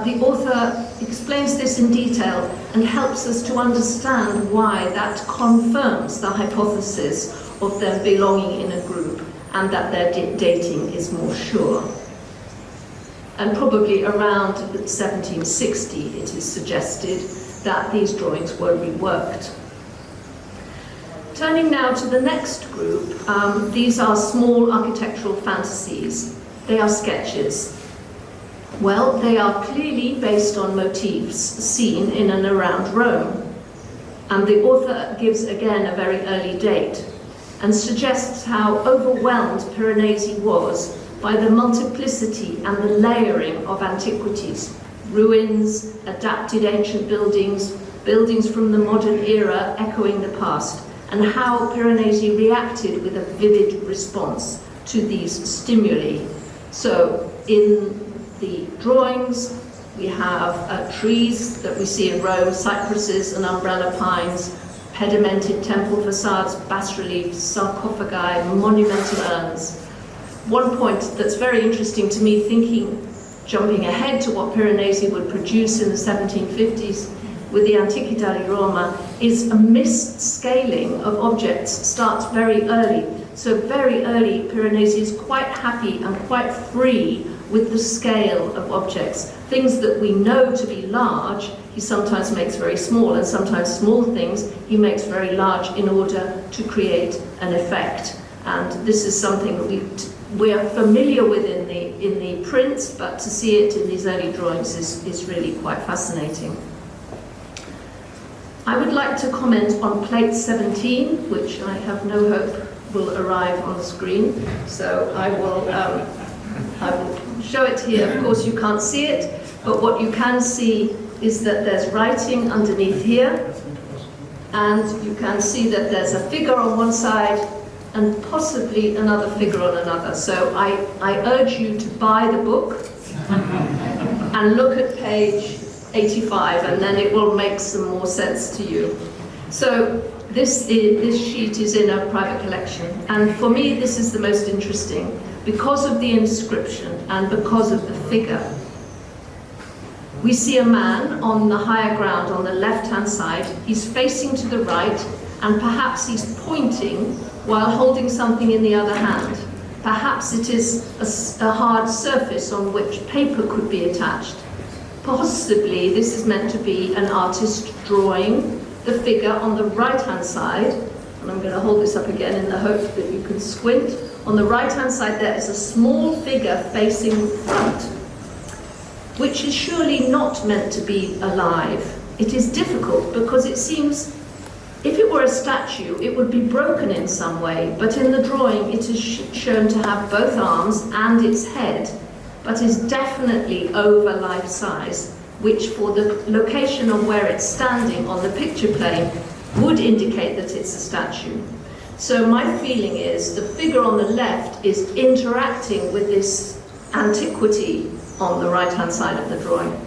the author explains this in detail and helps us to understand why that confirms the hypothesis of them belonging in a group and that their dating is more sure. And probably around 1760 it is suggested that these drawings were reworked. Turning now to the next group, these are small architectural fantasies. They are sketches. Well, they are clearly based on motifs seen in and around Rome. And the author gives again a very early date and suggests how overwhelmed Piranesi was by the multiplicity and the layering of antiquities, ruins, adapted ancient buildings, buildings from the modern era echoing the past, and how Piranesi reacted with a vivid response to these stimuli. So in the drawings, we have trees that we see in Rome, cypresses and umbrella pines, pedimented temple facades, bas-reliefs, sarcophagi, monumental urns. One point that's very interesting to me, jumping ahead to what Piranesi would produce in the 1750s with the Antichità di Roma, is a mis-scaling of objects starts very early. So very early, Piranesi is quite happy and quite free with the scale of objects. Things that we know to be large, he sometimes makes very small, and sometimes small things he makes very large in order to create an effect. And this is something that we are familiar with in the prints, but to see it in these early drawings is really quite fascinating. I would like to comment on plate 17, which I have no hope will arrive on the screen. So I will show it here. Of course, you can't see it, but what you can see is that there's writing underneath here, and you can see that there's a figure on one side and possibly another figure on another. So I urge you to buy the book and look at page 85, and then it will make some more sense to you. So this sheet is in a private collection, and for me this is the most interesting because of the inscription and because of the figure. We see a man on the higher ground on the left-hand side. He's facing to the right, and perhaps he's pointing while holding something in the other hand. Perhaps it is a hard surface on which paper could be attached. Possibly this is meant to be an artist drawing the figure on the right-hand side, and I'm going to hold this up again in the hope that you can squint. On the right-hand side there is a small figure facing front, which is surely not meant to be alive. It is difficult because it seems, if it were a statue, it would be broken in some way, but in the drawing it is shown to have both arms and its head, but is definitely over life size, which for the location of where it's standing on the picture plane would indicate that it's a statue. So my feeling is the figure on the left is interacting with this antiquity on the right-hand side of the drawing.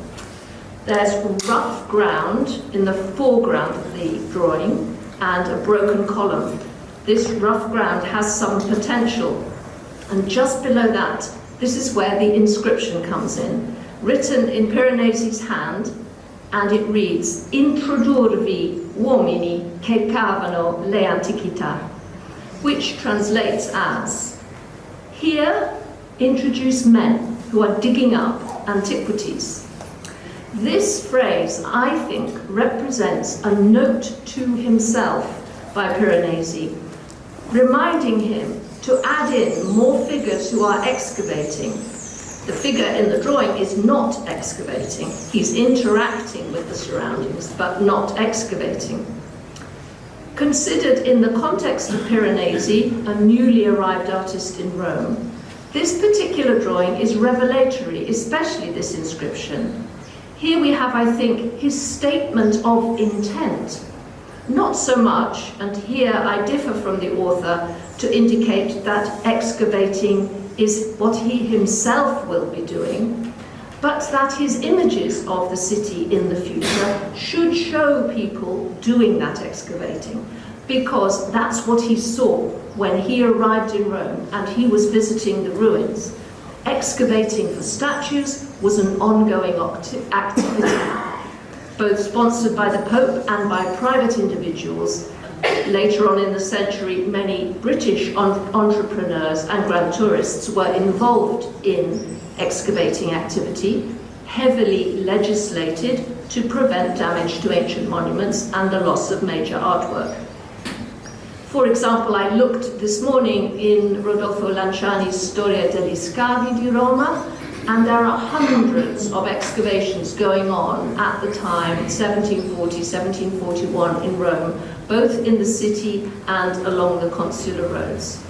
There's rough ground in the foreground of the drawing and a broken column. This rough ground has some potential, and just below that, this is where the inscription comes in, written in Piranesi's hand, and it reads, "Introdurvi uomini che cavano le antichità," which translates as, "Here introduce men who are digging up antiquities." This phrase, I think, represents a note to himself by Piranesi, reminding him to add in more figures who are excavating. The figure in the drawing is not excavating. He's interacting with the surroundings, but not excavating. Considered in the context of Piranesi, a newly arrived artist in Rome, this particular drawing is revelatory, especially this inscription. Here we have, I think, his statement of intent. Not so much, and here I differ from the author, to indicate that excavating is what he himself will be doing, but that his images of the city in the future should show people doing that excavating, because that's what he saw when he arrived in Rome and he was visiting the ruins. Excavating for statues was an ongoing activity, both sponsored by the Pope and by private individuals. Later on in the century, many British entrepreneurs and grand tourists were involved in excavating activity, heavily legislated to prevent damage to ancient monuments and the loss of major artwork. For example, I looked this morning in Rodolfo Lanciani's Storia degli Scavi di Roma, And there are hundreds of excavations going on at the time, 1740, 1741 in Rome, both in the city and along the consular roads.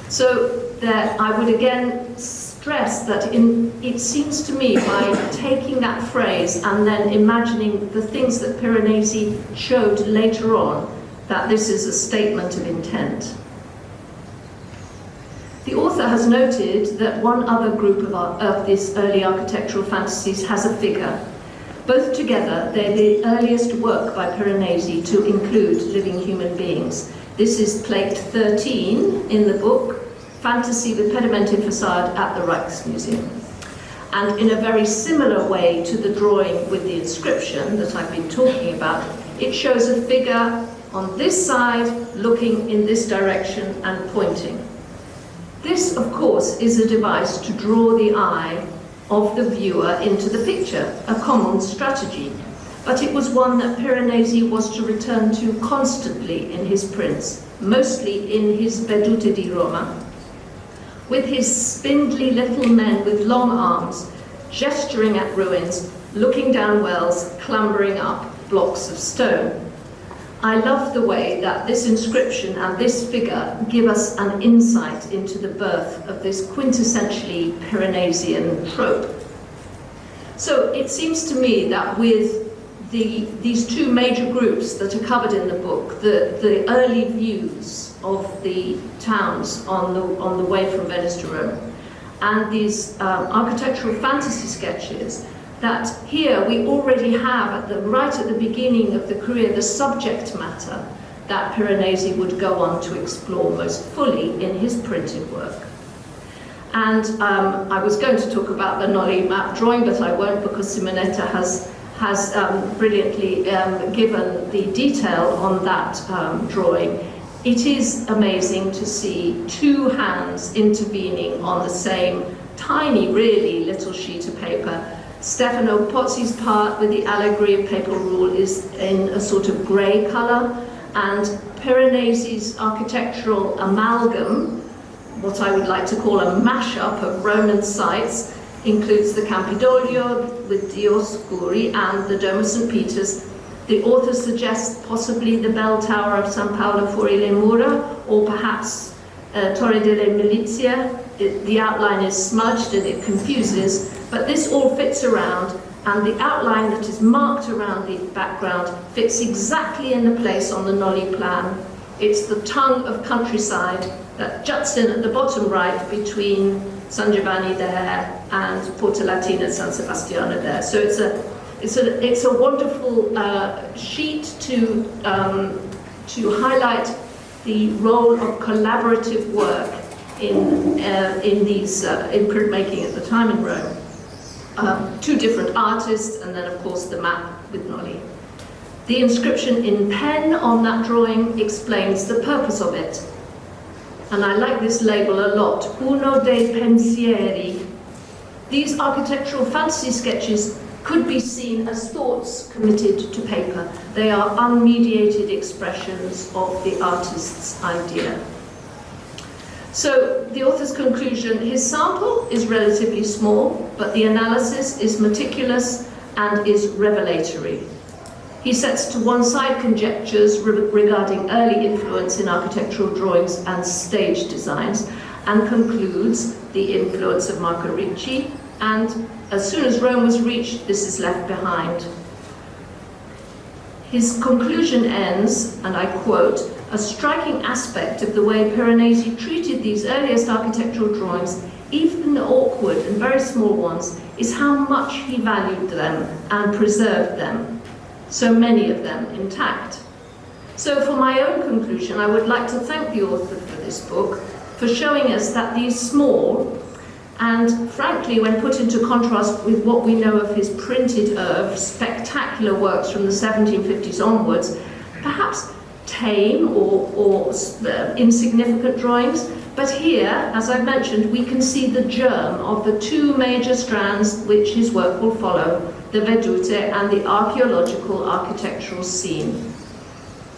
So that I would again stress that it seems to me, by taking that phrase and then imagining the things that Piranesi showed later on, that this is a statement of intent. The author has noted that one other group of this early architectural fantasies has a figure. Both together, they're the earliest work by Piranesi to include living human beings. This is plate 13 in the book, Fantasy with Pedimented Facade at the Rijksmuseum. And in a very similar way to the drawing with the inscription that I've been talking about, it shows a figure on this side looking in this direction and pointing. This, of course, is a device to draw the eye of the viewer into the picture, a common strategy. But it was one that Piranesi was to return to constantly in his prints, mostly in his Vedute di Roma, with his spindly little men with long arms, gesturing at ruins, looking down wells, clambering up blocks of stone. I love the way that this inscription and this figure give us an insight into the birth of this quintessentially Piranesian trope. So it seems to me that with these two major groups that are covered in the book, the early views of the towns on the way from Venice to Rome, and these architectural fantasy sketches, that here we already have, right at the beginning of the career, the subject matter that Piranesi would go on to explore most fully in his printed work. And I was going to talk about the Nolli map drawing, but I won't, because Simonetta has brilliantly given the detail on that drawing. It is amazing to see two hands intervening on the same tiny, really little sheet of paper. Stefano Pozzi's part with the allegory of papal rule is in a sort of grey colour, and Piranesi's architectural amalgam, what I would like to call a mashup of Roman sites, includes the Campidoglio with Dioscuri and the Dome of St. Peter's. The author suggests possibly the bell tower of San Paolo fuori le mura, or perhaps Torre delle Milizie. The outline is smudged and it confuses, but this all fits around, and the outline that is marked around the background fits exactly in the place on the Nolli plan. It's the tongue of countryside that juts in at the bottom right between San Giovanni there and Porta Latina San Sebastiano there. So it's a wonderful sheet to highlight the role of collaborative work in printmaking at the time in Rome. Two different artists, and then of course the map with Nolli. The inscription in pen on that drawing explains the purpose of it. And I like this label a lot, Uno dei pensieri. These architectural fantasy sketches could be seen as thoughts committed to paper. They are unmediated expressions of the artist's idea. So the author's conclusion, his sample is relatively small, but the analysis is meticulous and is revelatory. He sets to one side conjectures regarding early influence in architectural drawings and stage designs, and concludes the influence of Marco Ricci, and as soon as Rome was reached, this is left behind. His conclusion ends, and I quote, "A striking aspect of the way Piranesi treated these earliest architectural drawings, even the awkward and very small ones, is how much he valued them and preserved them, so many of them intact." So for my own conclusion, I would like to thank the author for this book, for showing us that these small, and frankly, when put into contrast with what we know of his printed oeuvre, spectacular works from the 1750s onwards, perhaps tame or insignificant drawings, but here, as I mentioned, we can see the germ of the two major strands which his work will follow, the vedute and the archaeological architectural scene.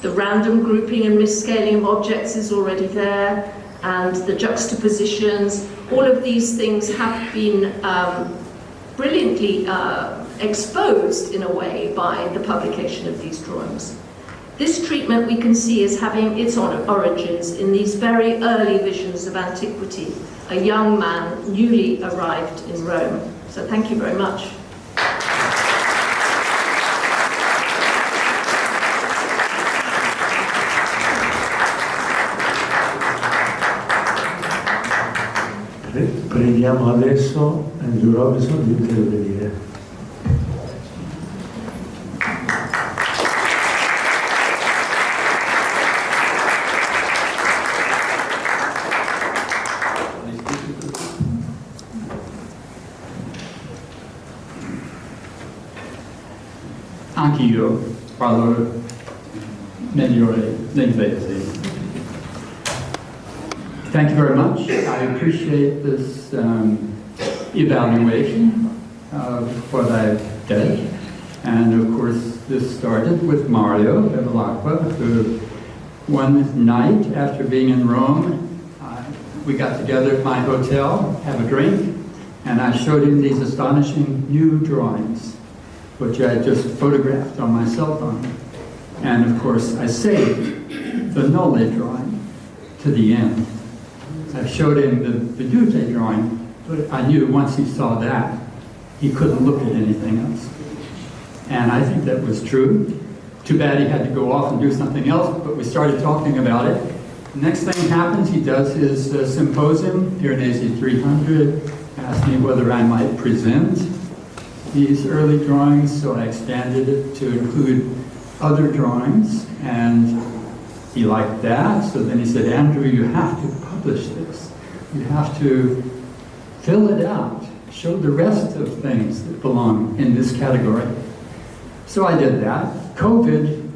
The random grouping and misscaling of objects is already there. and the juxtapositions, all of these things have been brilliantly exposed in a way by the publication of these drawings. This treatment we can see as having its origins in these very early visions of antiquity, a young man newly arrived in Rome. So thank you very much. Preghiamo adesso Andrew Robinson di intervenire. Anch'io parlo migliore l'inglese. Thank you very much. I appreciate this evaluation of what I've done. And of course, this started with Mario Bevilacqua, who one night after being in Rome, we got together at my hotel, have a drink, and I showed him these astonishing new drawings, which I had just photographed on my cell phone. And of course, I saved the Nole drawing to the end. I showed him the vedute drawing, but I knew once he saw that, he couldn't look at anything else. And I think that was true. Too bad he had to go off and do something else, but we started talking about it. Next thing happens, he does his symposium, Piranesi 300, asked me whether I might present these early drawings, so I expanded it to include other drawings, and he liked that. So then he said, Andrew, you have to publish this. You have to fill it out, show the rest of things that belong in this category. So I did that. COVID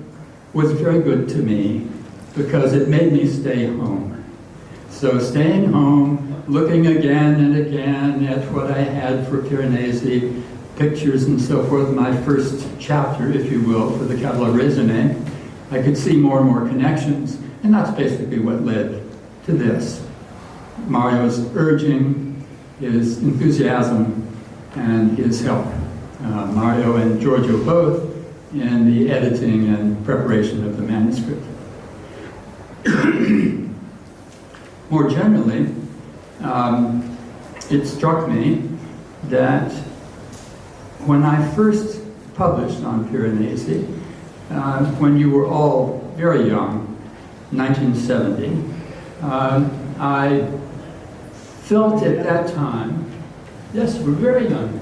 was very good to me because it made me stay home. So staying home, looking again and again at what I had for Piranesi, pictures and so forth, my first chapter, if you will, for the Catalog Raisonné, I could see more and more connections, and that's basically what led to this. Mario's urging, his enthusiasm, and his help. Mario and Giorgio both in the editing and preparation of the manuscript. More generally, it struck me that when I first published on Piranesi, when you were all very young, 1970, I felt at that time, yes, we're very young,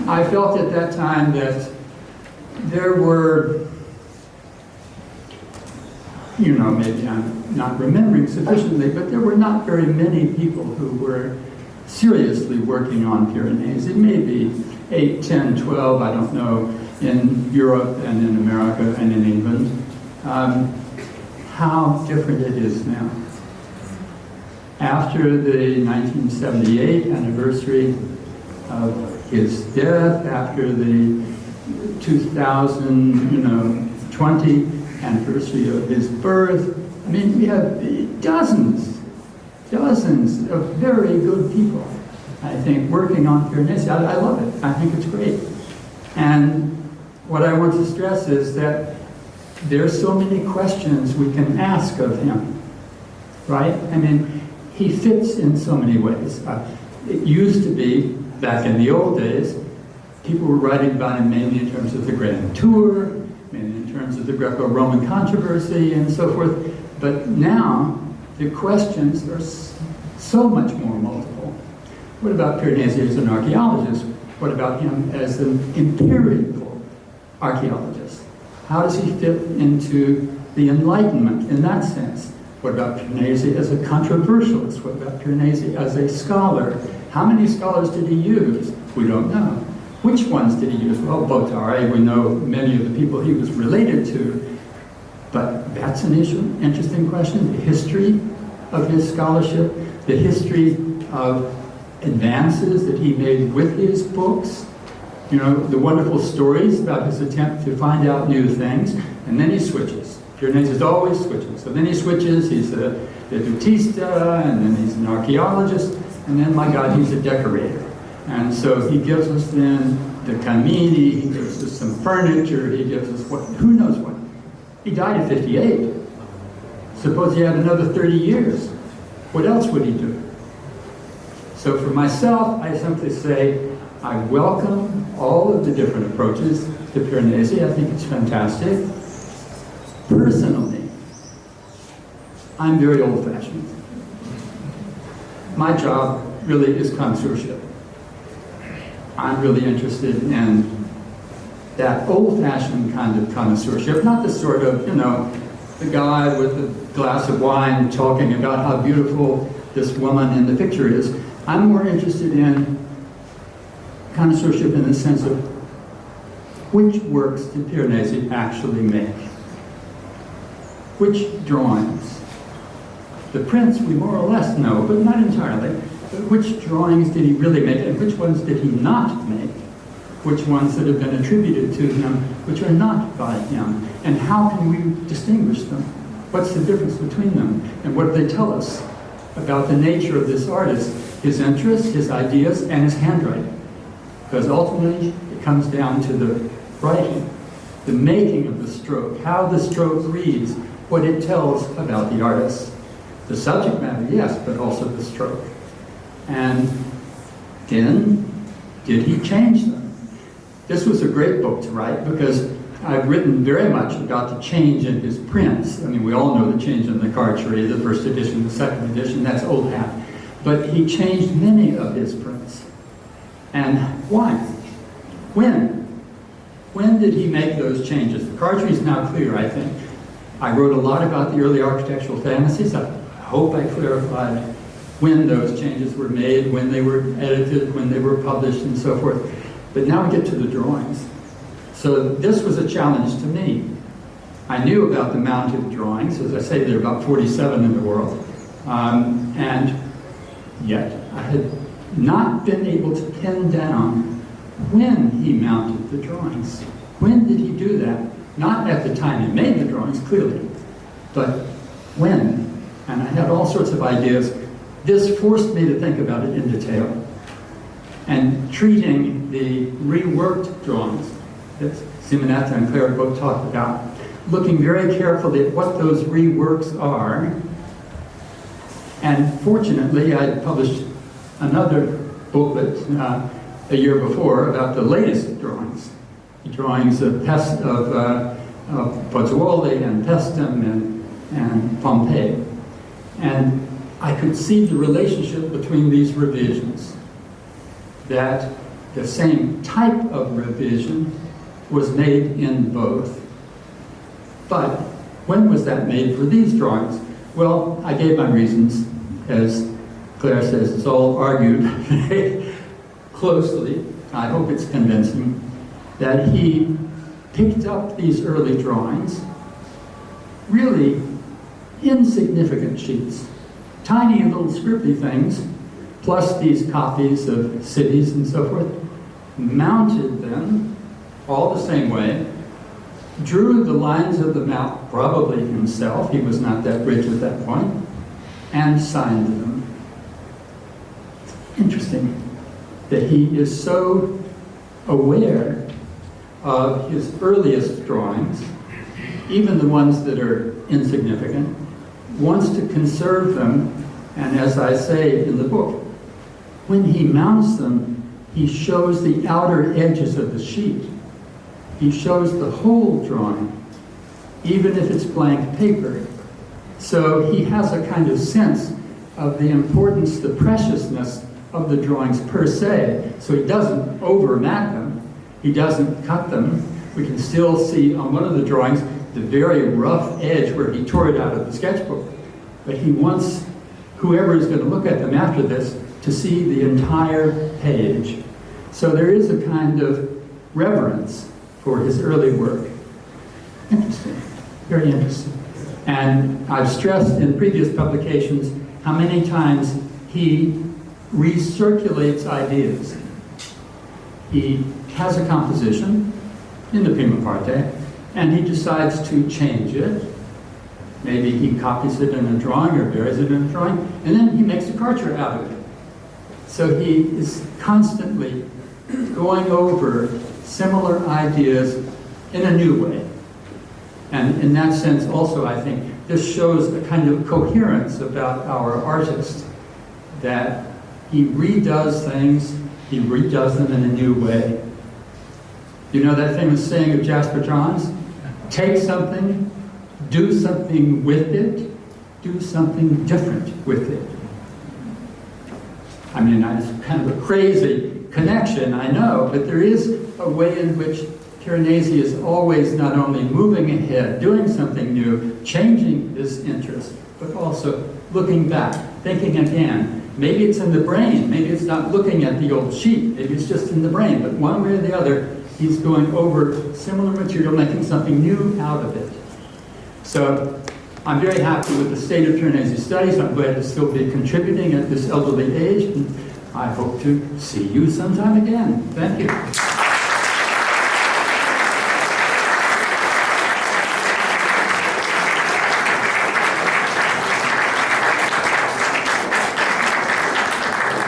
I felt at that time that there were, you know, maybe I'm not remembering sufficiently, but there were not very many people who were seriously working on Piranesi, maybe 8, 10, 12, I don't know, in Europe and in America and in England. How different it is now. After the 1978 anniversary of his death, after the 2020 anniversary of his birth, I mean, we have dozens of very good people, I think, working on Piranesi. I love it. I think it's great. And what I want to stress is that there are so many questions we can ask of him, right? I mean, he fits in so many ways. It used to be, back in the old days, people were writing about him mainly in terms of the Grand Tour, mainly in terms of the Greco-Roman controversy and so forth. But now, the questions are so much more multiple. What about Piranesi as an archaeologist? What about him as an empirical archaeologist? How does he fit into the Enlightenment in that sense? What about Piranesi as a controversialist? What about Piranesi as a scholar? How many scholars did he use? We don't know. Which ones did he use? Well, Botare, we know many of the people he was related to, but that's an interesting question. The history of his scholarship, the history of advances that he made with his books, you know, the wonderful stories about his attempt to find out new things, and then he switches. Piranesi is always switching. So then he switches, he's a vedutista, and then he's an archaeologist, and then, my God, he's a decorator. And so he gives us then the camini, he gives us some furniture, he gives us what, who knows what. He died at 58. Suppose he had another 30 years. What else would he do? So for myself, I simply say, I welcome all of the different approaches to Piranesi. I think it's fantastic. Personally, I'm very old-fashioned. My job really is connoisseurship. I'm really interested in that old-fashioned kind of connoisseurship, not the sort of, the guy with a glass of wine talking about how beautiful this woman in the picture is. I'm more interested in connoisseurship in the sense of which works did Piranesi actually make? Which drawings? The prints we more or less know, but not entirely. But which drawings did he really make, and which ones did he not make? Which ones that have been attributed to him, which are not by him? And how can we distinguish them? What's the difference between them? And what do they tell us about the nature of this artist, his interests, his ideas, and his handwriting? Because ultimately, it comes down to the writing, the making of the stroke, how the stroke reads, what it tells about the artist. The subject matter, yes, but also the stroke. And then, did he change them? This was a great book to write because I've written very much about the change in his prints. I mean, we all know the change in the cartouche, the first edition, the second edition, that's old hat. But he changed many of his prints. And why? When? When did he make those changes? The cartouche is now clear, I think. I wrote a lot about the early architectural fantasies. I hope I clarified when those changes were made, when they were edited, when they were published, and so forth. But now we get to the drawings. So this was a challenge to me. I knew about the mounted drawings. As I say, there are about 47 in the world. And yet, I had not been able to pin down when he mounted the drawings. When did he do that? Not at the time he made the drawings, clearly, but when? And I had all sorts of ideas. This forced me to think about it in detail. And treating the reworked drawings that Simonetta and Clare both talked about, looking very carefully at what those reworks are. And fortunately, I published another booklet a year before about the latest drawings. The drawings of Pozzuoli and Pestum and Pompeii. And I could see the relationship between these revisions, that the same type of revision was made in both. But when was that made for these drawings? Well, I gave my reasons. As Clare says, it's all argued very closely. I hope it's convincing that he picked up these early drawings, really insignificant sheets, tiny little scribbly things, plus these copies of cities and so forth, mounted them all the same way, drew the lines of the mouth, probably himself, he was not that rich at that point, and signed them. Interesting that he is so aware of his earliest drawings, even the ones that are insignificant, wants to conserve them, and as I say in the book, when he mounts them, he shows the outer edges of the sheet. He shows the whole drawing, even if it's blank paper. So he has a kind of sense of the importance, the preciousness of the drawings per se. So he doesn't over-mat them. He doesn't cut them. We can still see on one of the drawings the very rough edge where he tore it out of the sketchbook. But he wants whoever is going to look at them after this to see the entire page. So there is a kind of reverence for his early work. Interesting, very interesting. And I've stressed in previous publications how many times he recirculates ideas. He has a composition in the prima parte, and he decides to change it, Maybe he copies it in a drawing or buries it in a drawing, and then he makes a portrait out of it. So he is constantly going over similar ideas in a new way. And in that sense also, I think, this shows a kind of coherence about our artist, that he redoes things, he redoes them in a new way. You know that famous saying of Jasper Johns? Take something, do something with it, do something different with it. I mean, it's kind of a crazy connection, I know, but there is a way in which Piranesi is always not only moving ahead, doing something new, changing his interest, but also looking back, thinking again. Maybe it's in the brain, maybe it's not looking at the old sheet, maybe it's just in the brain, but one way or the other, he's going over similar material, making something new out of it. So I'm very happy with the state of Piranesi's studies. I'm glad to still be contributing at this elderly age. And I hope to see you sometime again. Thank you.